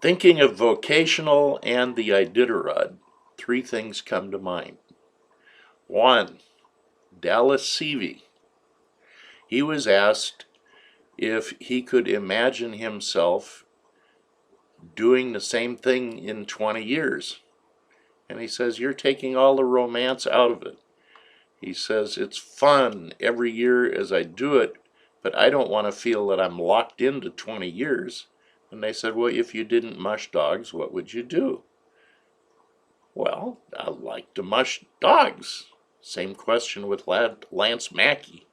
Thinking of vocational and the Iditarod, three things come to mind. One, Dallas Seavey. He was asked if he could imagine himself doing the same thing in 20 years. And he says, you're taking all the romance out of it. He says, it's fun every year as I do it, but I don't want to feel that I'm locked into 20 years. And they said, well, if you didn't mush dogs, what would you do? Well, I like to mush dogs. Same question with Lance Mackey.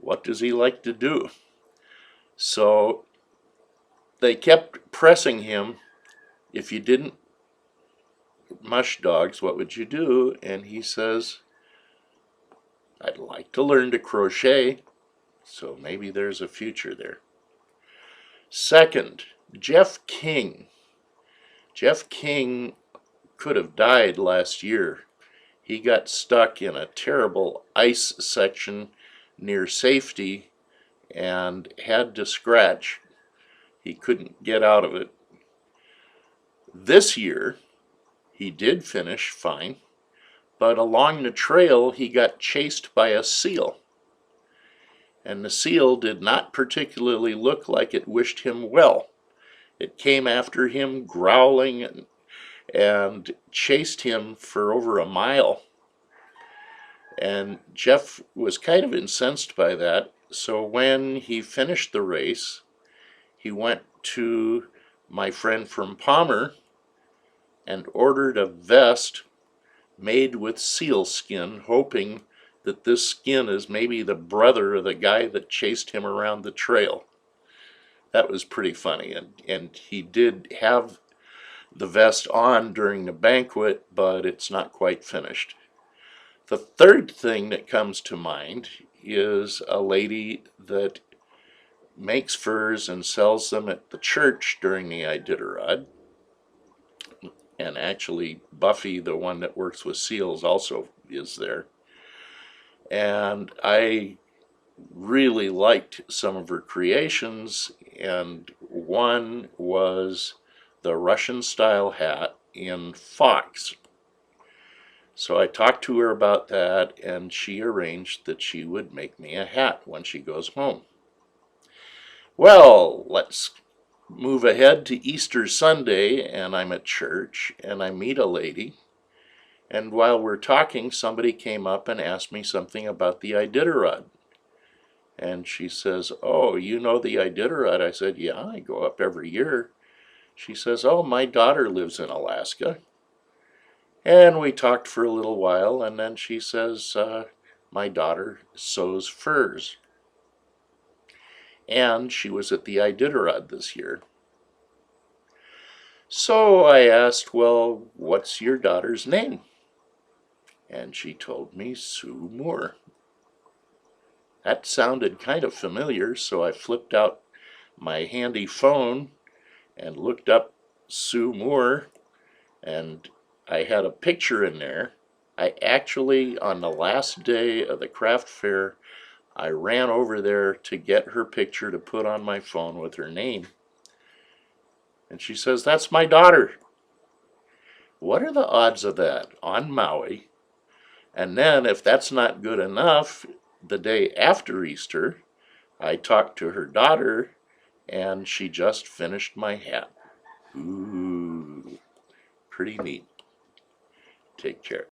What does he like to do? So they kept pressing him, if you didn't mush dogs, what would you do? And he says, I'd like to learn to crochet. So maybe there's a future there. Second, Jeff King. Jeff King could have died last year. He got stuck in a terrible ice section near safety and had to scratch. He couldn't get out of it. This year, he did finish fine, but along the trail he got chased by a seal. And the seal did not particularly look like it wished him well. It came after him growling and chased him for over a mile. And Jeff was kind of incensed by that. So when he finished the race, he went to my friend from Palmer and ordered a vest made with seal skin, hoping that this skin is maybe the brother of the guy that chased him around the trail. That was pretty funny, and he did have the vest on during the banquet, but it's not quite finished. The third thing that comes to mind is a lady that makes furs and sells them at the church during the Iditarod. And actually Buffy, the one that works with seals, also is there. And I really liked some of her creations, and one was the Russian style hat in fox. So I talked to her about that, and she arranged that she would make me a hat when she goes home. Well, let's move ahead to Easter Sunday, and I'm at church, and I meet a lady, and while we're talking, somebody came up and asked me something about the Iditarod. And she says, oh, you know the Iditarod? I said, yeah, I go up every year. She says, oh, my daughter lives in Alaska. And we talked for a little while, and then she says, my daughter sews furs. And she was at the Iditarod this year. So I asked, well, what's your daughter's name? And she told me Sue Moore. That sounded kind of familiar, so I flipped out my handy phone and looked up Sue Moore, and I had a picture in there. I actually, on the last day of the craft fair, I ran over there to get her picture to put on my phone with her name. And she says, that's my daughter. What are the odds of that on Maui? And then, if that's not good enough, the day after Easter, I talked to her daughter, and she just finished my hat. Ooh, pretty neat. Take care.